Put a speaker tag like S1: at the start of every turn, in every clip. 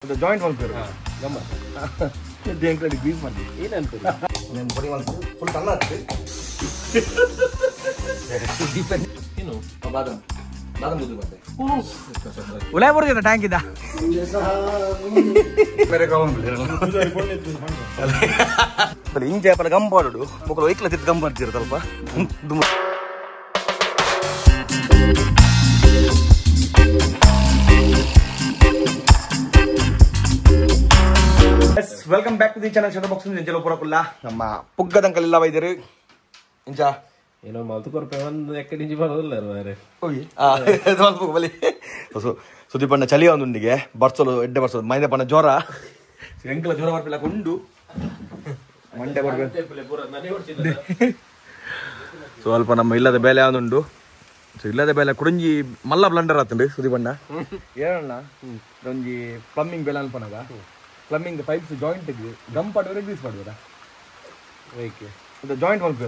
S1: The joint one per. Gamma. They include beef money. In and put. Then body one full color. Depend. You know, badam. Badam do bate. Ulai pur jeta tank ida. Mere kawan bile. But in Japan gum podu. Muklo ikla tit gum parjir talpa. Yes, welcome back to the channel. Shut box in Jello Purakulla. Nama Puggadang Kalilla Vaidere. Inja.
S2: You know, Maltukorpan, the Academy Valor.
S1: Oh, that's all Pugali. So the Pana Chali on the Bartolo, Edwards, Mind upon a Jora. Uncle Jora Pilakundu. Monday. So Alpana Mila the Bella Nundu. So you let the Bella Kurunji Mala Blunder at the Sudibana. Yeah, Donji plumbing Belan Panaga. Plumbing the pipes joint gum part or grease part. The joint one per.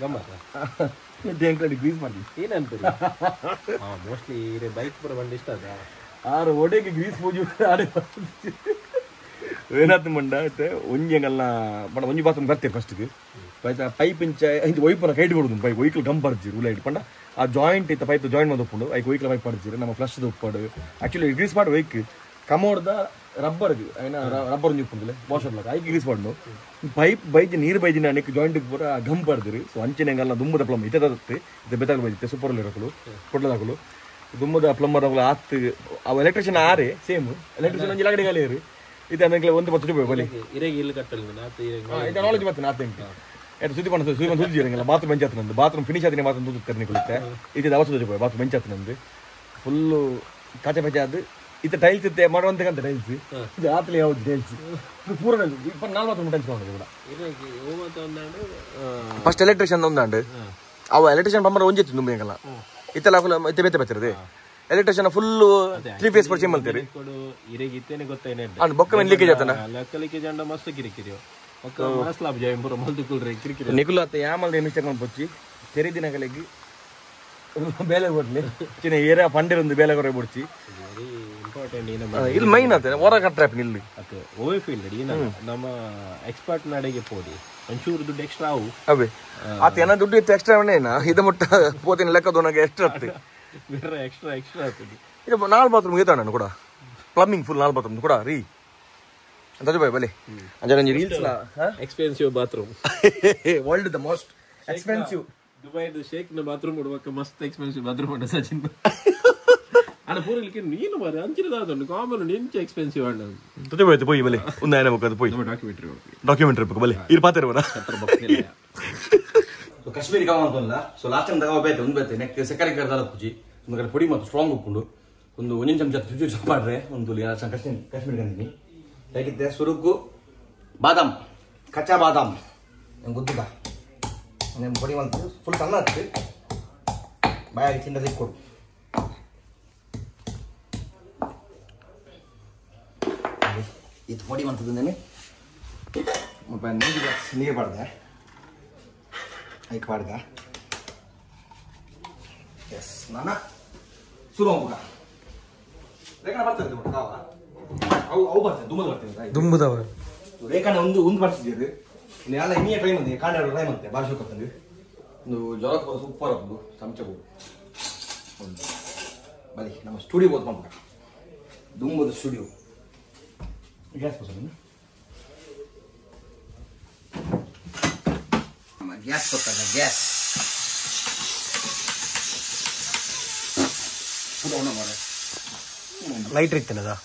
S2: Gum.
S1: They include grease money.
S2: In and mostly a bike for one dish.
S1: What a grease for you. When at the Munda, Unjangala, but when you bought them birthday first, by the pipe in the way for a head by vehicle gum party, Panda. A joint, the pipe to join with the Pundo, I quickly like party, and I'm a flush to the Pundo. Actually, grease part vehicle. Come out the rubber, rubber new Pundle, wash it like I grease one. Pipe by the nearby the neck joint for a gum party, so Anchinangala, Dumbo the plum, the better way, the super little, Putalago, Dumbo the plumber of our electrician are same, electrician and Jalaga. It's an uncle one to do.
S2: Irregular cattle, not
S1: the knowledge about nothing. At the Sudipan, during the bathroom, the bathroom finish at the bathroom to technical. It is also the bathroom Chatran. Full Katapajad. It's a tiles at the Maron the tiles. The athlete out tiles. The poor first electrician on the our electrician Pamma Onjit Numangala. It's a level of the electrician full 3 phase for Chimalteri. And Bokam and leakage at the leakage and a master Kirikio. Nicola, the Yamal, the Mr. Compochi, Terry Dinagalegi, Bella Woodley, Chinera, Punter on the Bella Robucci. He'll mine at what I got trapped nearly.
S2: Overfield, Nama expert Nadega Podi. And sure to extra
S1: away. Athena do it extra name. He the put in Lacadona extra.
S2: Extra.
S1: It's a null bathroom with an Angoda. Plumbing full null bathroom, Koda, re. And that's why Valley. And then you
S2: expensive bathroom.
S1: World the most expensive.
S2: Dubai the shake in the bathroom would work a most expensive bathroom on the Sachin. And a poor little Anchira, common and inch expensive.
S1: The way the boy Valley, Unana the boy. Documentary. Irpather. So Kashmiri Kamantola, so last time the Abet, but the next second Puji, so we're pretty much strong Pundu, on the Winjam Jatu Padre, on the Liana Kashmir. Take it there, Suruku, Badam, Kacha Badam, and Gutuba. And then 41 full color by it in the record. It's 41 to the name. Open nearby there. I quadga. Yes, Nana Suronga. They can about the Kawa. Over the Dumbuda. They can undo Unbarsi. Nala near time they can't have a time at the Basho Katanu. No, Jorok was super, some chabu. Bali, now studio was Mamba. Dumbo the studio. Gas person. Gas pot gas. Put on a more light rate another.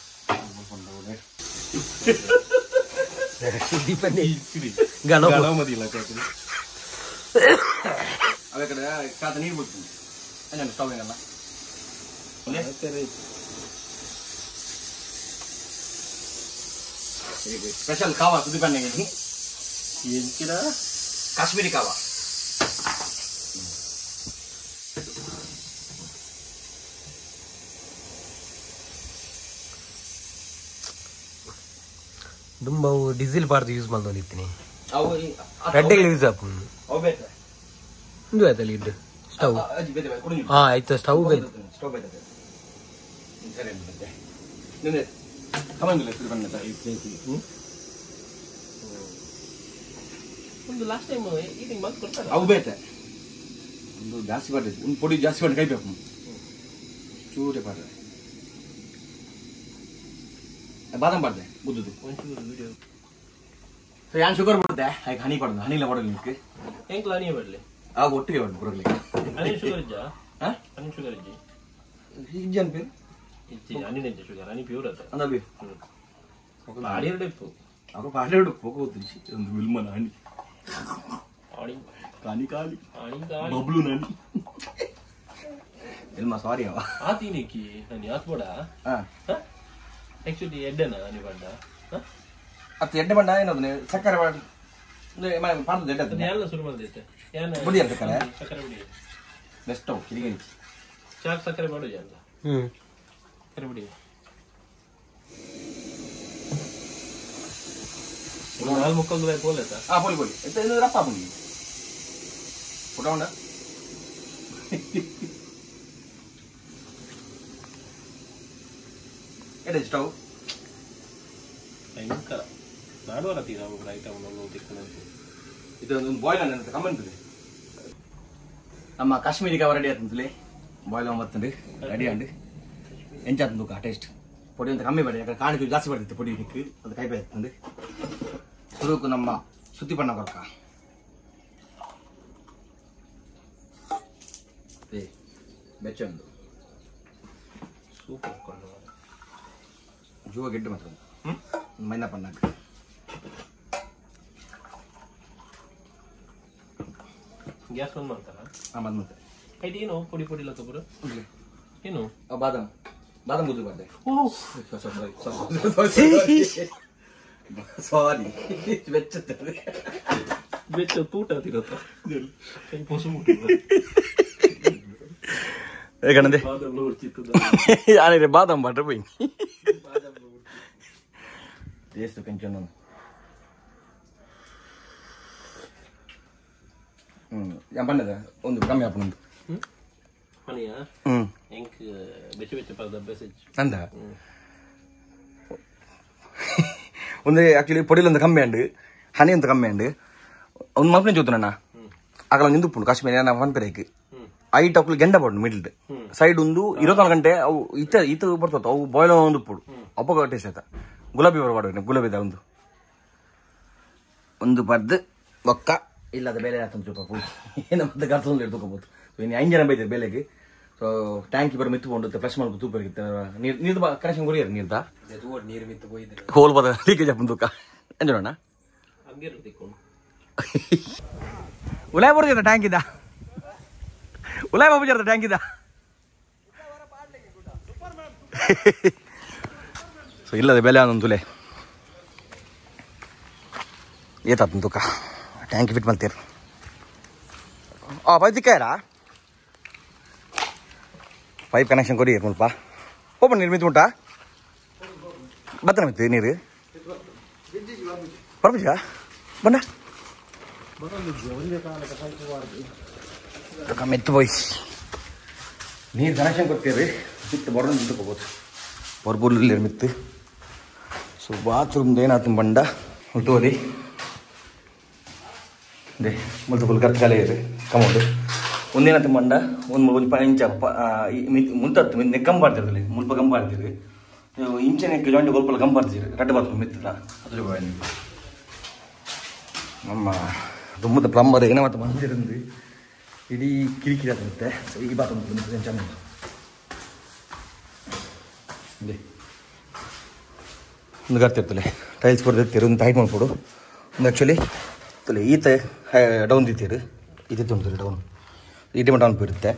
S1: Gano. I got the new book and I'm stopping a lot. Special kawa to depending on Kashmiri kawa.
S2: Dumbo diesel part use Maldonitini.
S1: Red
S2: use up.
S1: Oh, better.
S2: Do at the lead. Stove. It's a stove.
S1: Stove. ಕಮಂಗಿಲ್ಲ ಬಂದ
S2: ಒಂದು last time eating ಮಾತು ಕೊಡ್ತಾರೆ
S1: ಅವು ಬೇತೆ ಒಂದು ಜಾಸ್ತಿ ಬರ್ತೈತೆ ಒಂದು ಪೊಡಿ ಜಾಸ್ತಿ ಮಾಡಿ ಕೈಬೇಕು ಚೂರೇ ಪಾಡ್ರೆ ಬಾದಾಮ್ ಪಾಡ್ದೆ ಬುದ್ಧದು
S2: ಒಂಚೂರು ವಿಡಿಯೋ
S1: ಸೊ ಯಾನ್ ಶುಗರ್ ಬಿಡುತ್ತೆ ಹಾಗೆ ಹನಿ ಪಡ್ದು ಹನಿಲ್ಲ ಪಡೋದು ನಿಮಗೆ
S2: ಹೆಂಗ್ ಹನಿ ಬರಲಿ
S1: ಆಗ ಒಟ್ಟಿಗೆ ಹೊಡ್ದು ಬರೋಗ್ಲಿಕ್ಕೆ
S2: ಹನಿ ಶುಗರ್ ಇಜ್ಜ ಹನಿ ಶುಗರ್ ಇಜ್ಜಿ
S1: ಇಜ್ಜಿ ಅನ್ಪೇರು
S2: ಇಜ್ಜಿ ಹನಿ ನೆಂಜ ಶುಗರ್ ಹನಿ ಪ್ಯೂರ್ ಅದ
S1: ಅಂದಬಿ
S2: ಆಡಿಯರ್ಡೆ ಇಪ್ಪು
S1: ಅವ ಪಾಡ್ಲೆಡು ಹೋಗೋದು ಒಂದು ವಿಲ್ಮನ ಹನಿ
S2: ಆಡಿ
S1: ಕಾಲಿ ಕಾಲಿ
S2: ಆಡಿ ಗಾಳಿ
S1: ಬಬ್ಲು ನನಿ ಇಲ್ಮ ಸಾರಿ ಅವ
S2: ಆತೀನಿಕ್ಕಿ ಹನಿ ಆತ್ಬೋಡ ಆಕ್ಚುಲಿ ಎಡ್ಡೆನ ಹನಿ ಬಂಡ
S1: ಅದು ಎಡ್ಡೆ ಬಂಡ ಏನದು ಸಕ್ಕರೆ ಪಾಡ್ದು ಎಡ್ಡೆ ಅದು
S2: ಎಲ್ಲ ಶುರು ಮಾಡಿದೈತೆ
S1: ಬುಡಿ ಅಂತ ಕಡೆ
S2: ಸಕ್ಕರೆ ಬಿಡಿ
S1: ಬೆಸ್ಟ್ ಅವು ಕಿರಿಗಿರಿ
S2: ಚಾಕ್ ಸಕ್ಕರೆ ಮಾಡುದು ಅಂತ ಸಕ್ಕರೆ ಬಿಡಿ ನಾಲ್ ಮುಕ್ಕೊಂದು ಬಾಯ್ ಪೋಲೆತ
S1: ಪೋಲಿ ಪೋಲಿ ಇದು ರಪ್ಪ ಪುಂಗಿ ಫೋಟೋ ಉಂಡ ಎಡೆ ಸ್ಟವ್
S2: ಭಯಂಕರ ನಾಡುವರ ತೀರ ಐಟಮ್ ತಿಕ್ಕೊಂಡು
S1: ಇದು ಒಂದು ಬಾಯ್ಲ್ ಅಂತ ಕಮೆಂಟ್ ಇದೆ ನಮ್ಮ ಕಾಶ್ಮೀರಿ ಕವ ರೆಡಿ ಆತಂತಲೇ ಬಾಯ್ಲ್ ಮತ್ತಂದು ರೆಡಿ ಅಂಡು ಎಂಚಾತಂದು ಟೇಸ್ಟ್ ಪೊಡಿ ಅಂತ ಕಮ್ಮಿ ಬೇಡ ಯಾಕಂದ್ರೆ ಕಾಣಿಕೆ ಜಾಸ್ತಿ ಬರ್ತೈತೆ ಪೊಡಿ ಹಿಕ್ಕು ಅದು ಕೈ ಬೇಯ್ತಂದು ಸುರುಕು ನಮ್ಮ ಸುತ್ತಿ ಪಣ್ಣ ಕೊರಕ ಬೆಚ್ಚಂದು
S2: ಸೂಪರ್ ಕೊಂಡು
S1: ಜೂವ ಗೆಡ್ಡೆ ಮಾತ್ರ ಮೈನಾ ಪಣ್ಣಾಕ
S2: ಗ್ಯಾಸ್ ಬಂದ್ ಮಾಡ್ತಾರ
S1: ಮದ್ ಮತ್ತೆ
S2: ಐದು ಏನು ಪುಡಿ ಪುಡಿ ಲಕ್ಕಬ್ರು ಏನು
S1: ಬಾದಾಮ್ ಬಾದಾಮ್ ಬುದ್ಧಿ ಬರ್ದೆ ಸಾರಿ ಬೆಚ್ಚುತ್ತದೆ
S2: ಬೆಚ್ಚ ತೂಟ ತಿರತ್ತ ಪೊಸು
S1: ಹೇಗಣದೆ ಯಾನಿದೆ ಬಾದಾಮ್ ಬಾಟ್ರೆ పోయి ಟೇಸ್ಟ್ ಕೊಂచెం ഞാൻ പറഞ്ഞത് ഒന്ന് കമ്മി ആപ്പുന്നുണ്ട്
S2: ಹನಿಯಾ ಹೆಂಗ್ ಬೆಚ್ಚ ಬೆಚ್ಚ ಪದ ಬೆಸೆಜ್
S1: ಅಂದ ಒಂದು ಆಕ್ಚುಲಿ ಪೊಡಿಲಿ ಒಂದು ಕಮ್ಮಿ ಉಂಡು ಹನಿ ಅಂತ ಕಮ್ಮಿ ಉಂಡು ಒಂದು ಮಲ್ಪನೆ ಚೂತನಣ್ಣ ಅక్కడ ನಿಂದುಪ್ಪುಂಡು ಕಾಶ್ಮೀರ ನಾ ಪನ್ಪೆರೈಕ್ ಐಟ್ ಅಕ್ಕಲು ಗೆಂಡ ಪಡು ಮಿಡ್ಲ್ ಸೈಡ್ ಒಂದು 24 ಗಂಟೆ ಅವು ಈತ ಬರ್ತವ ಅವು ಬಾಯ್ಲ್ ಒಂದು ಪುಡು ಅಪ್ಪ ಟೇಸ್ಟ್ ಆಯ್ತಾ ಗುಲಾಬಿ ಬರಬಾರ್ದು ಗುಲಾಬಿದ ಒಂದು ಪದ್ದು ಒಕ್ಕ ಇಲ್ಲದ ಬೇಲೆ ಆತಂತ ಚೂಪ ಪೂ ಏನು ಮತ್ತೆ ಗರ್ತೊಂದು ಎಡ್ದುಕೋಬೋದು ಇನ್ನು 5 ಜನ ಬೈತಾರೆ ಬೇಲೆಗೆ ಸೊ ಟ್ಯಾಂಕಿ ಬರ ಮಿತ್ತುಕೊಂಡು ಫ್ರೆಶ್ ಮಾಡ್ಬೋದು ತೂಪರಿಗಿತ್ತು ನೀರು ಕನೆಕ್ಷನ್ ಕೊಡಿಯಾರ ನೀರ್ದ
S2: ನೀರು ಮಿತ್ತು ಹೋಯ್ತು
S1: ಹೋಲ್ ಬದ ಲೀಕೇಜ್ ಅಪ್ಪನ ತೂಕ ಎಂಜೋಣ
S2: ಹಂಗೆ ತಿಕ್ಕೊಂಡು
S1: ಉಲಾಯ್ ಬರ್ತಿದ್ದ ಟ್ಯಾಂಕ್ ಇದ್ದ ಉಲಾಯ್ ಬಾಬು ಜರ್ದ ಟ್ಯಾಂಕ್ ಇದ್ದ ಸೊ ಇಲ್ಲದ ಬೆಲೆ ಅನ್ನೊಂದು ತುಲೆ ಏತಾತನ ತೂಕ ಟ್ಯಾಂಕ್ ಫಿಟ್ ಮಾಡ್ತೀರ ಪೈತಿಕ್ಕಾಯರಾ ಪೈಪ್ ಕನೆಕ್ಷನ್ ಕೊಡಿ ಮುಲ್ಪ ಓಪನ್ ನೀರು ಮಿತ್ತು ಉಂಟಾ ಬತ್ತನ ಮಿತ್ತು ನೀರು ಬರ್ಬಿಜ ಬಣ್ಣ ಮೆತ್ತು போய் ನೀರು ಕನೆಕ್ಷನ್ ಕೊಡ್ತೀರಿ ಮಿತ್ತು ಬರೋದು ನಿಂತ್ಕೋಬೋದು ಬರ್ಬೂರ್ಲಿ ಮಿತ್ತು ಸೊ ಬಾತ್ರೂಮ್ದು ಏನಾಯ್ತು ಬಂಡ ಹುಟ್ಟುವಲಿ ಅದೇ ಮುಲ್ಪ ಫುಲ್ ಖರ್ಚಾಲೆ ಇದೆ ಕಮೌಂಡು ಒಂದೇನತ್ತು ಮಂಡ ಒಂದು 10 ಇಂಚ ಮುಂತತ್ತು ನೆಕ್ಕಂಬಾರ್ತಿರಲಿ ಮುಲ್ಪ ಕಂಬಾರ್ತೀರಿ ಇಂಚೆ ನೆಕ್ಕ ಜಾಯಿಂಟ್ ಗೊಲ್ಪಲ್ಲ ಕಂಬಾರ್ತೀರಿ ರೆಡ್ ಬಾತ್ರೂಮ್ ಮಿತ್ತದ ಅದ್ರ ನಮ್ಮ ದುಮ್ಮದ ಪ್ಲಂಬರ್ ಏನೋ ಮತ್ತೆ ಬಂದಿருந்து ಇಡೀ ಕಿರಿಕಿರಿ ಆಗುತ್ತೆ ಸೊ ಈ ಬಾತ್ರೂಮ್ ಚೆನ್ನಾಗಿ ಒಂದು ಗರ್ತಿರ್ತಲೆ ಟೈಲ್ಸ್ ಕೊಡ್ತಿರ್ತೀರಿ ಒಂದು ಟೈಟ್ ಮಾಡ್ಕೊಡು ಒಂದು ಆ್ಯಕ್ಚುಲಿ ತಲೆ ಈತ ಡೌನ್ ತಿತ್ತೀರಿ ಇದು ತುಂಬ್ತೀರಿ ಡೌನ್ ಈಟಿ ಡೌನ್ ಬೀರುತ್ತೆ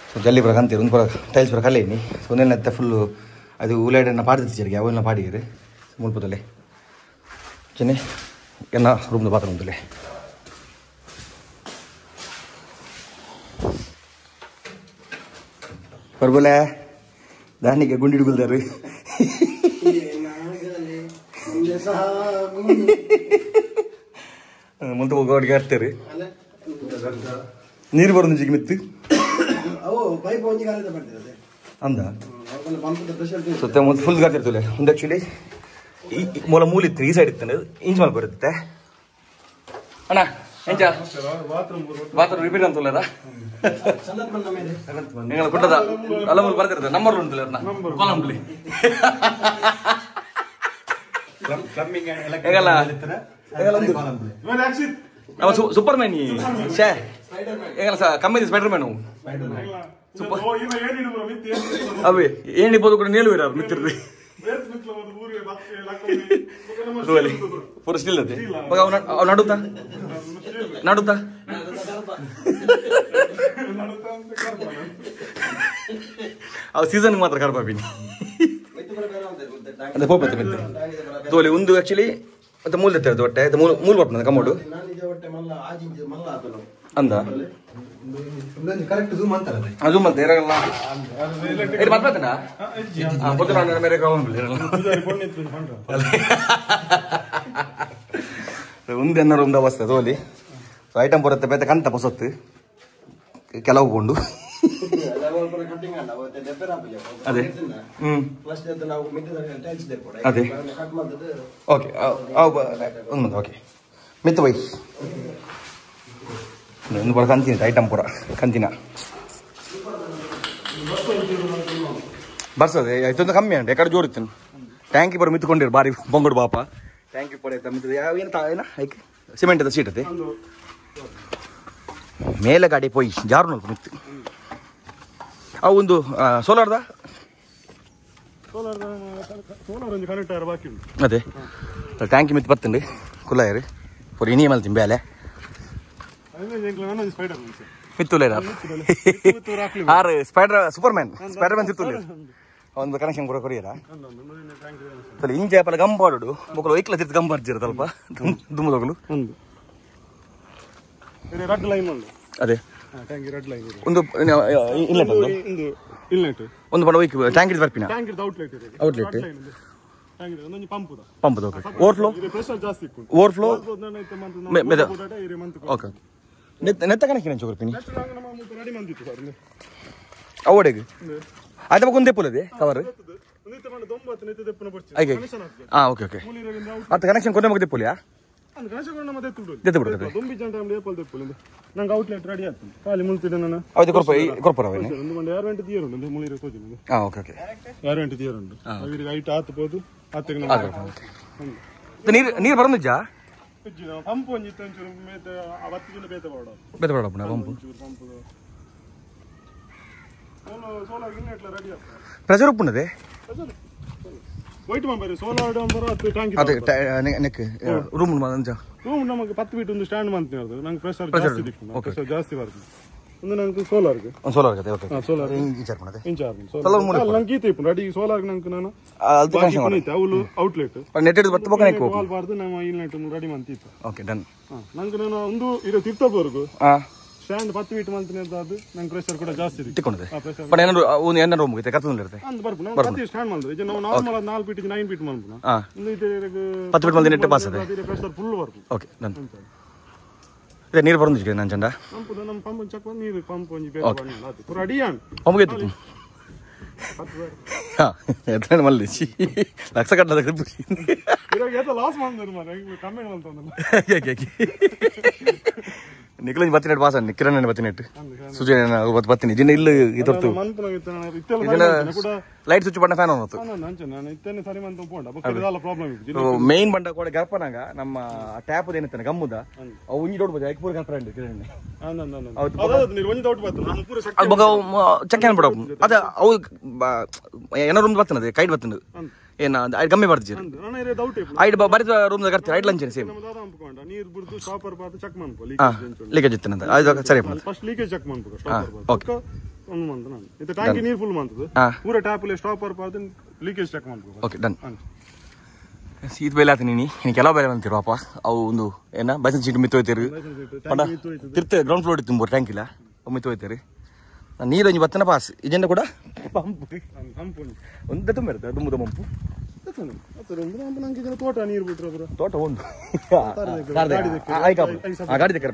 S1: ಸೊ ಜಲ್ಲಿ ಬರ ಅಂತೀರಿ ಒಂದು ಬರ ಟೈಲ್ಸ್ ಬರ ಕಲ್ಲೇನಿ ಸೊ ಒಂದೇನತ್ತೆ ಫುಲ್ಲು ಅದು ಉಲಾಯ್ಡನ್ನ ಪಾಡ್ತಿರ್ತೀರಿ ಅವೆಲ್ಲ ಪಾಡಿರಿ ಮುಲ್ಪದಲ್ಲೇ ಚೆನ್ನೆ ಎನ್ನ ರೂಮ್ದು ಬಾತ್ರೂಮ್ ತಲೆ ಬರ್ಬೋಲೆ ದಾನಿಗೆ ಗುಂಡಿ ಹಿಡ್ಕೊಳ್ತಾರೆ ಮುಂದೆ ಹೋಗೋರಿಗೆ ಹಾರ್ತಾರೆ ನೀರು ಬರೋದು ಜಿಗ್ ಮಿತ್ತು ಅಂದ ಸುತ್ತ ಫುಲ್ ಗಾತಿರ್ತದೆ ಒಂದು ಆ್ಯಕ್ಚುಲಿ ಈ ಮೂಲಿತ್ತು ಈ ಸೈಡ್ ಇತ್ತು ಇಂಚ್ ಮೇಲೆ ಬರುತ್ತೆ ಅಣ್ಣ ಎಂಚ ಬಾತ್ರೂಮ್ ರಿಪೇರ್ ಅಂತಲ್ಲ നിങ്ങൾ ಕೊಟ್ಟದ ಅಲ್ಲ ಮೂಲ ಬರ್ತಿರ್ತದೆ ನಂಬರ್ ಉಂಟಲ್ಲ ಕಾಲಂಬ್ಲಿ ಹೇಗಲ್ಲ ಸೂಪರ್ ಮ್ಯಾನ್ ಶೇ ಹೇಗಲ್ಲ ಕಮ್ಮಿ ಸ್ಪೈಡರ್ ಮ್ಯಾನು ಅವೇ ಏನಿರ್ಬೋದು ಕೂಡ ನೇಳುವಿರಾರು ಮಿತ್ತಿರ್ರಿ ಪೂರ ಸ್ಟಿಲ್ ಅದೇ ಅವ್ ನಡುತ್ತಾ ನಡುತ್ತಾ ಅವ್ ಸೀಸನ್ ಮಾತ್ರ ಕರ್ಬಾಬಿನಿ ಅದೇ ಹೋಗ್ಬತ್ತೆ ಮೆತ್ತೆ ತೋಲಿ ಒಂದು ಆಕ್ಚುಲಿ ಮತ್ತೆ ಮೂಲ ತೆರೆದು ಹೊಟ್ಟೆ ಮೂಲ ಬರ್ತದೆ ಕಮ್ಮೋಡು ಅಂದ
S3: ಕರೆಕ್ಟ್ ಝೂಮ್ ಅಂತಾರಲ್ಲ
S1: ಅದು ಮತ್ತೆ ಇರಲ್ಲ ಇದು ಮತ್ತೇನಾ పొద్దున ಮೇರೆ ಕಾವಂಬಲಿ ಇರಲ್ಲ ಒಂದು ಎನ್ನರ ಒಂದು ಅವಸ್ಥೆ ತೋಲಿ ಐಟಮ್ ಬರುತ್ತೆ ಬೇತೆ ಕಂತ ಹೊಸತ್ತು ಕೆಲವು ಕೊಂಡು ಅದೇ ಅದೇ ಓಕೆ ಒಂದು ಓಕೆ ಮಿತ್ತು ಬೈ ಒಂದು ಬರ ಕಂತಿನ ಐಟಮ್ ಪೂರ ಕಂತಿನ ಬರ್ಸದೆ ಆಯ್ತೊಂದು ಕಮ್ಮಿ ಉಂಟು ಯಾಕಡೆ ಜೋರಿತ್ತು ಟ್ಯಾಂಕಿ ಬರ ಮಿತ್ಕೊಂಡಿರು ಬಾರಿ ಬೊಂಗಡು ಬಾಪ ಟ್ಯಾಂಕಿ ಪಡ ಮಿತ್ತದ ಯಾವ ಏನು ಏನ ಐಕೆ ಸಿಮೆಂಟ್ ಅದ ಸೀಟ್ ಅದೇ ಮೇಲೆ ಗಾಡಿ ಪೋಯಿ ಜಾರು ನೋಡ್ಕೊ ಮಿತ್ತು ಅವು ಒಂದು ಸೋಲಾರ್ದ ಅದೇ ಟ್ಯಾಂಕಿ ಮಿತ್ತು ಬತ್ತಂಡು ಕುಲ್ಲಾಯರು ಪೂರ ಇನಿಯ ಮಲ್ತಿ ಬೇಲೆ ಮಿತ್ತುಲೇರ ಆರು spider Superman Spiderman ಸಿತ್ತುಲೇ ಒಂದು ಕನೆಕ್ಷನ್ ಕೂಡ ಕೊರಿಯರ ಸರಿ ಇಂಜೆ ಪಲ ಗಂಬಾಡು ಮಕ್ಕಳು ಐಕ್ಲ ತಿರ್ತು ಗಂಬಾರ್ಜಿರ ಸ್ವಲ್ಪ ದುಮ್ಮದೊಗಲು ಅದೇ ಒಂದು ಇನ್ಲೆಟ್ ಒಂದು ಪಡ ವೈಕ್ ಟ್ಯಾಂಕ್ ಇಡ್ ಬರ್ಪಿನ outlet pump overflow overflow okay ನೆತ್ತ ಕನೆಕ್ಷನ್ ಹೆಂಚು ಕೊಡ್ತೀನಿ ಅವಡೆಗೆ ಆಯ್ತು ಒಂದು ತೆಪ್ಪುಲದೆ ಕವರ್ ಹಾಗೆ ಹಾಂ ಓಕೆ ಓಕೆ ಅದು ಕನೆಕ್ಷನ್ ಕೊನೆ ಮಗ ತೆಪ್ಪುಲಿಯಾ ನೀರು ಬರೋದಿಜ್ಜ ಪಂಪ್ ಪ್ರೆಷರ್ ಉಪ್ಪುಂಡದೆ ಅದೇ ನೆಕ್ ರೂಮ್
S3: ನಮಗೆ 10 ಫೀಟ್ ಒಂದು ಸ್ಟ್ಯಾಂಡ್ ಮಾಡ್ತೀನಿ ನಂಗೆ ಪ್ರೆಷರ್ ಜಾಸ್ತಿ ಬರ್ತದೆ ಒಂದು ನಂಗೆ ಸೋಲಾರ್ಗೆ
S1: ಓಕೆ
S3: ಸೋಲಾರ್
S1: ಇನ್ಚಾರ್ಜ್ ಮಾಡದೆ
S3: ನಂಗೆ ಗೀತೆ ರೆಡಿ ಸೋಲಾರ್ ನಂಗೆ ನಾನು ಅವಳು ಔಟ್ಲೆಟ್
S1: ನೆಟ್ ಹಿಡಿದು ಬರ್ತ ಬೇಕಾ ನೆಕ್ಕು
S3: ಬಾರ್ದು ನಾವು ಇನ್ಲೆಟ್ ರೆಡಿ ಮಾಡ್ತಿತ್ತು
S1: ಓಕೆ ಡನ್
S3: ನಂಗೆ ನಾನು ಒಂದು ಇರೋ ತಿರ್ತವರೆಗೂ ಸ್ಟ್ಯಾಂಡ್ 10 ಫೀಟ್ ಮಾಡ್ತೀನಿ ಅದು ನಂಗೆ ಪ್ರೆಷರ್ ಕೂಡ ಜಾಸ್ತಿ
S1: ತಿಕ್ಕೊಂಡಿದೆ ಬಟ್ ಏನಾದ್ರು ಒಂದು ಏನಾದ್ರು ರೂಮ್ ಇದೆ ಕತ್ತಲು ಇರುತ್ತೆ
S3: ಅಂದ್ ಬರ್ಬೋದು ನಾವು 10 ಸ್ಟ್ಯಾಂಡ್ ಮಾಡಿದ್ರೆ ಈಗ ನಾವು ನಾರ್ಮಲ್ 4 ಫೀಟ್ 9 ಫೀಟ್ ಮಾಡ್ಬೋದು ಒಂದು ಇದು
S1: 10 ಫೀಟ್ ಮಾಡಿದ್ರೆ ನೆಟ್ ಪಾಸ್ ಇದೆ
S3: ಪ್ರೆಷರ್ ಫುಲ್ ಬರ್ತದೆ
S1: ಓಕೆ ಡನ್ ಇದೆ ನೀರು ಬರೋದಿಕ್ಕೆ ನಾನು ಚಂದ
S3: ಪಂಪ್ ನಮ್ಮ ಪಂಪ್ ಚೆಕ್ ಮಾಡಿ ನೀರು ಪಂಪ್ ಒಂಜಿ ಬೇರೆ ಬಣ್ಣ ಅದು ಪೂರ ರೆಡಿ ಆನ್
S1: ಪಂಪ್ ಗೆತ್ತು ಹಾ ಎತ್ರ ಮಲ್ಲಿ ಲಕ್ಷ ಕಟ್ಟದ
S3: ಇವಾಗ ಏತ ಲಾಸ್ ಮಾಡಿದ್ರು ಮಾರೆ ಕಮ್ಮಿ ಅಂತಂದಲ್ಲ
S1: ನಿಖಿಲ್ ಬತ್ತಿನೆಟ್ ಪಾಸ್ ಅನ್ನ ಕಿರಣ್ ಬತ್ತಿನೆಟ್ ಸುಜನ ಬತ್ತಿನಿ ದಿನ ಇಲ್ಲ ಇತ್ತು ಲೈಟ್ ಸ್ವಿಚ್ ಬಣ್ಣ ಫ್ಯಾನ್ ಅನ್ನೋದು ಮೇನ್ ಬಂಡ ಕೂಡ ಗರ್ಪನಾಗ ನಮ್ಮ ಟ್ಯಾಪ್ ಏನಿತ್ತಾನೆ ಗಮ್ಮುದ ಅವು ಒಂಜಿ ದೊಡ್ಡ ಬಜೆ ಪೂರ ಗರ್ಪ ಅಂಡ್ ಕಿರಣ್ ಚೆಕ್ ಏನ್ ಬಿಡ ಅದ ಅವು ಏನಾರು ರೂಮ್ ಬತ್ತನದೆ ಕೈಟ್ ಬತ್ತನದು ಏನ ಕಮ್ಮಿ ಬರ್ತೀರಿ ಐಡ್ ಬರಿದ ರೂಮ್ ಕರ್ತೀರಿ ಐಡ್ ಲಂಚ್ ಸೇಮ್
S3: ನೀರು ಬಿಡ್ದು ಸ್ಟಾಪರ್ ಪಾತ ಚೆಕ್ ಮಾಡ್ಕೊ
S1: ಲೀಕೇಜ್ ಇತ್ತನಂತ ಅದು ಸರಿ
S3: ಫಸ್ಟ್ ಲೀಕೇಜ್ ಚೆಕ್ ಮಾಡ್ಕೊ ಸ್ಟಾಪರ್ ಓಕೆ ಒಂದು ಮಂತ್ ನಾನು ಇದು ಟ್ಯಾಂಕಿ ನೀರು ಫುಲ್ ಮಾಡ್ತದೆ ಪೂರ ಟ್ಯಾಪ್ ಅಲ್ಲಿ ಸ್ಟಾಪರ್ ಪಾತ ಲೀಕೇಜ್ ಚೆಕ್ ಮಾಡ್ಕೊ
S1: ಓಕೆ ಡನ್ ಸೀಟ್ ಬೇಲೆ ಆತ ನೀನಿ ಕೆಲವು ಬೇರೆ ಅಂತೀರು ಪಾಪ ಅವು ಒಂದು ಏನ ಬೈಸನ್ ಸೀಟ್ ಮಿತ್ತು ಹೋಯ್ತೀರಿ ಪಂಡ ತಿರ್ತೆ ಗ್ರೌಂಡ್ ಫ್ಲೋರ್ ಇತ್ತು ಟ್ಯಾಂಕ್ ಇಲ್ಲ ಮಿತ್ತು ಹೋಯ್ತೀರಿ ನೀರು ಒಂಜಿ ಬತ್ತನ ಪಾಸ್ ಇಜೆಂಡ ಕೂಡ ಪಂಪ್ ಒಂದು ತುಂಬ ಇರುತ್ತೆ ದುಮ್ಮದ ಪಂಪು
S3: ತೋಟ ನೀರು ಬಿಟ್ರೆ
S1: ತೋಟ ಒಂದು ಗಾಡಿ ತೆಕ್ಕರ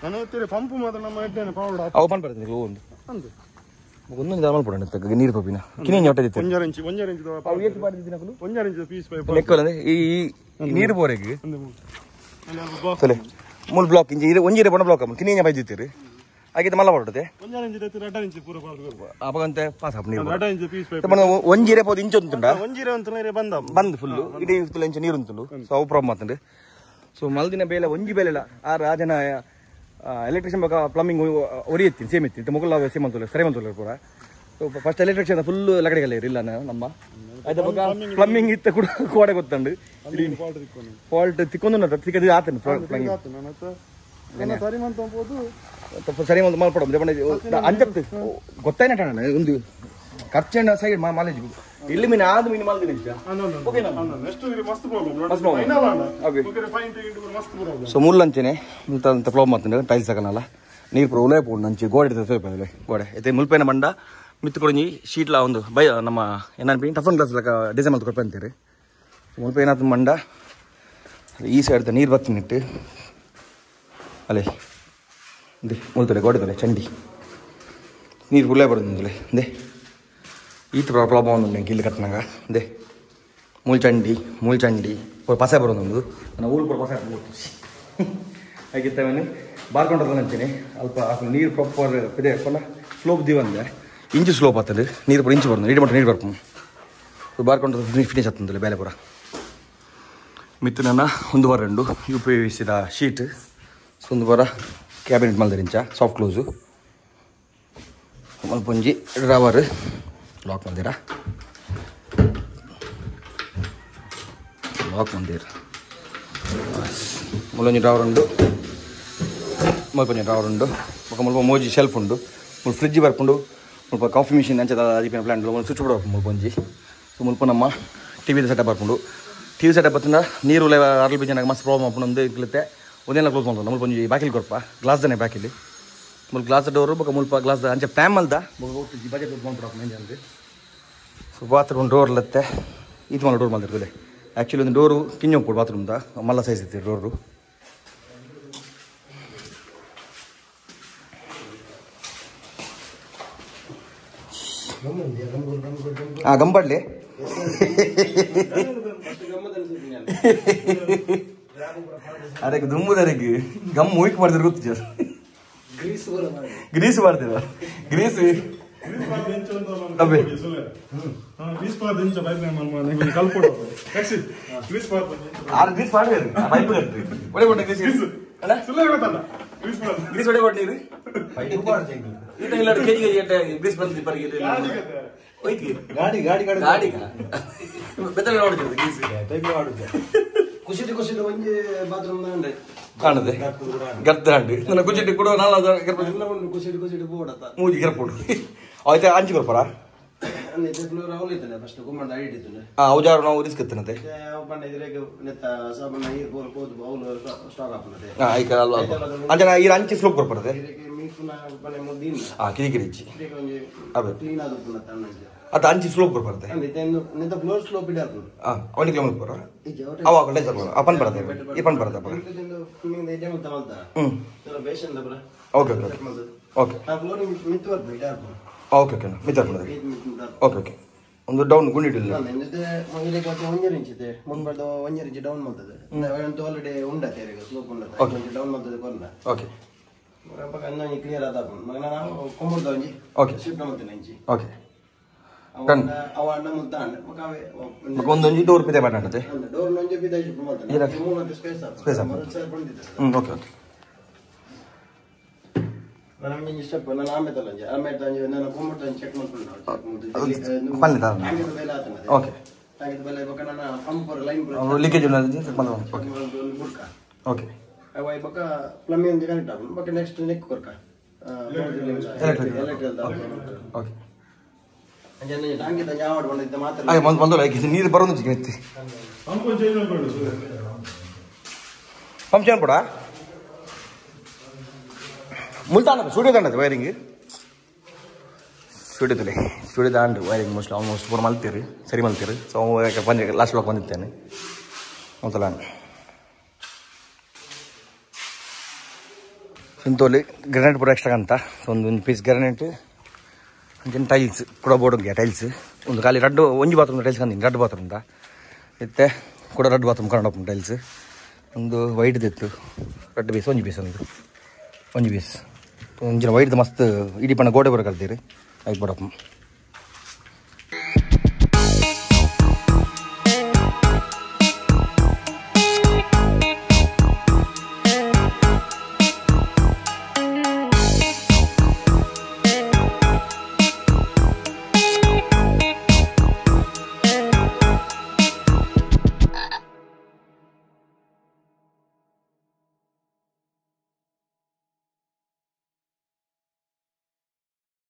S3: ನಾನು ಪಂಪ್ ಮಾತ್ರ ನಮ್ಮ ಪೌಡರ್
S1: ಅವು ಪಂಪ್ ಬರ್ತದೆ ಒಂದು ಒಂದೊಂದು ದಾಮಲ್ ಪಡ ನೀರು ಪಪ್ಪಿನ ಕಿನಿ ಹೊಟ್ಟೆ
S3: ಒಂಜಾರ ಇಂಚ್ ಪೀಸ್ ಪೈಪ್
S1: ಲೆಕ್ಕಲ್ಲ ಈ ನೀರು ಬೋರೆಗೆ ಸರಿ ಮೂಲ ಬ್ಲಾಕ್ ಇಂಜಿ ಒಂಜಿರೆ ಬಣ್ಣ ಬ್ಲಾಕ್ ಕಿನಿ ಬೈದಿತ್ತೀರಿ ಹಾಗೆ ಮಲ್ಲ ಬರ್ತದೆ
S3: ಒಂಜಾರ ಇಂಚ್ ರಡ್ಡ ಇಂಚ್ ಪೂರ
S1: ಅವಾಗಂತೆ ಪಾಸ್ ಹಾಪ್ ನೀರು
S3: ರಡ್ಡ ಇಂಚ್ ಪೀಸ್ ಪೈಪ್
S1: ಒಂಜಿರೆ ಪೋದು ಇಂಚು ಉಂಟುಂಡ
S3: ಒಂಜಿರೆ ಅಂತ
S1: ಬಂದು ಫುಲ್ ಇಡೀ ಫುಲ್ ಇಂಚು ನೀರು ಉಂಟು ಸೊ ಅವು ಪ್ರಾಬ್ಲಮ್ ಆಗ್ತದೆ ಸೊ ಮಲ್ದಿನ ಬೇಲೆ ಒಂಜಿ ಬೇಲೆ ಇಲ್ಲ ಆ ರಾಜನ ಎಲೆಕ್ಟ್ರಿಷಿಯನ್ ಬೇಕಾ ಪ್ಲಂಬಿಂಗ್ ಒರಿಯತ್ತೀನಿ ಸೇಮ್ ಇತ್ತು ಮುಗುಲ್ ಸೇಮ್ ಅಂತಲ್ಲ ಸರಿ ಅಂತಲ್ಲ ಪೂರ ಸೊ ಫಸ್ಟ್ ಎಲೆಕ್ಟ್ರಿಷಿಯನ್ ಫುಲ್ ಲಕಡೆಗೆಲ್ಲ ಇಲ್ಲ ನಮ್ಮ ಆಯ್ತಾ ಬೇಕಾ ಪ್ಲಂಬಿಂಗ್ ಇತ್ತ ಕೂಡ ಕೋಡೆ ಗೊತ್ತಂಡು ಫಾಲ್ಟ್ ತಿಕ್ಕೊಂದು ತಿಕ್ಕದು ಆತನು
S3: ಸರಿ ಮಂತಂಬೋದು
S1: ಸರಿ ಒಂದು ಮಾಡ್ಕೊಡ ಅಂಜಪ್ತು ಗೊತ್ತಾಯ್ನ ಒಂದು ಖರ್ಚಣ್ಣ ಸೈಡ್ ಮಾಲೇಜ್ ಇಲ್ಲಿ ಮೀನು ಆದ ಮೀನು ಮಾಲ್ದಿನ ಸೊ ಮುಲ್ಲಂಚೆನೆ ಮುಲ್ತ ಫ್ಲೋ ಮಾಡ್ತೀನಿ ಟೈಲ್ಸ್ ತಗೋನಲ್ಲ ನೀರು ಪೂರ ಉಲೇ ಪೋಡು ನಂಚಿ ಗೋಡೆ ಇರ್ತದೆ ಗೋಡೆ ಐತೆ ಮುಲ್ಪೇನ ಬಂಡ ಮಿತ್ತು ಕೊಡಿ ಶೀಟ್ಲ ಒಂದು ಬೈ ನಮ್ಮ ಏನಾರು ಟಫನ್ ಗ್ಲಾಸ್ ಡಿಸೈನ್ ಮಾಡ್ತಾ ಕೊಡ್ಪೆ ಅಂತೀರಿ ಮುಲ್ಪ ಏನಾದ್ರು ಮಂಡ ಈ ಸೈಡ್ ನೀರು ಬರ್ತೀನಿ ಇಟ್ಟು ಅಲ್ಲೇ ದೇ ಮುಲ್ತಲೆ ಗೋಡೆದಲೆ ಚಂಡಿ ನೀರು ಉಲ್ಲೇ ಬರೋದಿಲ್ಲ ದೇ ಈತ ಪ್ರಾಬ್ಲಮ್ ಒಂದು ಗಿಲ್ಲಿ ಕಟ್ಟಿನಾಗ ದೇ ಮೂಲ್ಚಂಡಿ ಪಸೆ ಬರೋದೊಂದು ನಾನು ಊರು ಕೂಡ ಪಸೆ ಹಾಗಿತ್ತವನು ಬಾರ್ಕೊಂಡ್ರೆ ಅಂತೀನಿ ಅಲ್ಪ ನೀರು ಪ್ರಾಪರ್ ಇದೆ ಪುನಃ ಸ್ಲೋಪ್ ದಿವಂದೆ ಇಂಚು ಸ್ಲೋಪ್ ಆಗ್ತದೆ ನೀರು ಪೂರ ಇಂಚು ಬರೋದು ನೀರು ಮಟ್ಟ ನೀರು ಬರ್ಕೊಂಡು ಬಾರ್ಕೊಂಡ್ರೆ ಫಿನಿಶ್ ಆಗ್ತದೆ ಬೇಲೆ ಪೂರ ಮಿತ್ತು ನನ್ನ ಒಂದು ವಾರ ಉಂಡು ಉಪಯೋಗಿಸಿದ ಶೀಟ್ ಒಂದು ವಾರ ಕ್ಯಾಬಿನೆಟ್ ಮಲ್ದರಿಂಚ ಸಾಫ್ಟ್ ಕ್ಲೋಸು ಮಲ್ಪೊಂಜಿ ಡ್ರಾವರ್ ಲಾಕ್ ಮಂದಿರ ಮುಲ್ಲೊಂಜಿ ಡ್ರಾವರ್ ಉಂಡು ಮಲ್ಪೊಂಜಿ ಡ್ರಾವರ್ ಉಂಡು ಮುಲ್ಪ ಮೋಜಿ ಶೆಲ್ಫ್ ಉಂಡು ಮುಲ್ಪ ಫ್ರಿಡ್ಜ್ ಬರ್ಪುಂಡು ಮುಲ್ಪ ಕಾಫಿ ಮಿಷಿನ್ ಅಂಚದ ಅದೀಪಿನ ಪ್ಲಾಂಟ್ ಒಂದು ಸ್ವಿಚ್ ಬೋರ್ಡ್ ಮುಲ್ಪೊಂಜಿ ಸೊ ಮುಲ್ಪ ನಮ್ಮ ಟಿವಿದ ಸೆಟಪ್ ಬರ್ಪುಂಡು ಟಿವಿ ಸೆಟಪ್ ಬತ್ತಿಂದ ನೀರು ಅರ್ಲಿ ಬಿಜನಾಗ ಮಸ್ತ್ ಪ್ರಾಬ್ಲಮ್ ಹಾಕೊಂಡು ಒಂದು ಇರ್ಲಿತ್ತೆ ಒಂದೇನ ಕ್ಲೋಸ್ ಮಾಡ್ತಾರೆ ಮುಲ್ಪೊಂಜಿ ಬಾಕಿಲ್ ಕೊರಪ ಗ್ಲಾಸ್ದನೇ ಬಾಕಿಲಿ ಮುಲ್ಪ ಗ್ಲಾಸ್ ಡೋರು ಬೊಕ ಮುಲ್ಪ ಗ್ಲಾಸ್ ಅಂಚೆ ಪ್ಯಾಮ್ ಅಲ್ದ ಬಜೆಟ್ ಮಾಡ್ಬಿಡಪ್ಪ ನಂಜೆ ಅಂದರೆ ಸೊ ಬಾತ್ರೂಮ್ ಡೋರ್ ಲತ್ತೆ ಇದು ಮಲ್ಲ ಡೋರ್ ಮಾಡ್ತಿರ್ತದೆ ಆ್ಯಕ್ಚುಲಿ ಒಂದು ಡೋರು ಕಿಂಜೊಂಪುಡು ಬಾತ್ರೂಮ್ದ ಮಲ್ಲ ಸೈಜ್ ಇರ್ತೀವಿ ಡೋರು ಗಂಬಡ್ಲಿ ಅದಕ್ಕೆ ದುಂಬುದರಿಗೆ ಗಮ್ ಮೂಯ್ಕ್ ಮಾಡಿದ್ರೆ ಗೊತ್ತು ಜರ್ ಗ್ರೀಸ್ ಮಾಡ್ತೀರ ಗ್ರೀಸ್ ಕಾಣದೆ ಗರ್ದಾಂಡು ನನ್ನ ಕುಚಿಟ್ಟು ಕೂಡ ಮೂಜಿ ಗೆರ್ಪುಡು ಆಯ್ತಾ ಅಂಚಿ ಬರ್ಪಾರ ಔಜಾರು ನಾವು ರಿಸ್ಕ್ ಎತ್ತನತೆ ಅಂಚನ ಈ ಅಂಚಿ ಸ್ಲೋಪ್ ಬರ್ಪಡದೆ ಕಿರಿಕಿರಿ ಇಚ್ಚಿ ಅದು ಅಂಚಿ ಸ್ಲೋಪ್ ಬರ್ಬಾರ್ದೆ ಅವನಿಗೆ ಕಿಲೋಮೀಟರ್ ಬರ ಅವಾಗ ಲೇಸರ್ ಬರ ಅಪನ್ ಬರದೆ ಇಪನ್ ಬರದೆ ಬರ ಓಕೆ ಓಕೆ ಓಕೆ ಓಕೆ ಮಿತ್ರ ಓಕೆ ಓಕೆ ಒಂದು ಡೌನ್ ಗುಂಡಿಡಿಲ್ಲ ಓಕೆ ಓಕೆ ಒಂದೊಂದು ಡೋರ್ ಪಿದೆ ಮಾತಾಡದೆ space okay okay leakage okay
S4: plumbing connect ಆಗ ನೆಕ್ಸ್ಟ್ ನೆಕ್ ಕೊರ್ಕ
S1: ನೀರು ಬರೋದು ಫಂಕ್ಷನ್ ಕೂಡ ಮುಲ್ತಾನ ಸ್ಟುಡಿಯೋ ದಾಂಡದು ವೈರಿಂಗ್ ಸ್ಟುಡಿಯೋ ದಾಂಡು ವೈರಿಂಗ್ ಮೋಸ್ಟ್ಲಿ ಆಲ್ಮೋಸ್ಟ್ ಪೂರ ಮಲ್ತೀರಿ ಸರಿ ಮಲ್ತೀರಿ ಸೊ ಬಂದು ಲಾಸ್ಟ್ ಬ್ಲಾಕ್ ಬಂದಿರ್ತೇನೆ ಅಂತಲ್ಲ ಸಿಂತೋಲಿ ಗ್ರಾನೈಟ್ ಪೂರ ಎಕ್ಸ್ಟ್ರಾ ಅಂತ ಒಂದು ಪೀಸ್ ಗ್ರಾನೈಟ್ ಅಂಚಿನ ಟೈಲ್ಸ್ ಕೂಡ ಬೋರ್ಡ್ ಟೈಲ್ಸ್ ಒಂದು ಖಾಲಿ ರೆಡ್ ಒಂಜಿ ಬಾತ್ರೂಮ್ ಟೈಲ್ಸ್ ಕಂದಿನಿ ರೆಡ್ ಬಾತ್ರೂಮ್ ಇತ್ತೆ ಕೂಡ ರೆಡ್ ಬಾತ್ರೂಮ್ ಕನ್ನಡ ಟೈಲ್ಸ್ ಒಂದು ವೈಟ್ದು ಇತ್ತು ರೆಡ್ ಬೇಸ್ ಒಂಜಿ ಬೇಸ್ ಒಂಜಿ ಬೇಸ್ ಒಂಜಿನ ವೈಟ್ದು ಮಸ್ತ್ ಇಡೀ ಪಣ್ಣ ಗೋಡೆ ಬರೋ ಕಲ್ತೀರಿ ಆಯ್ತು ಬಡಪ್ಪ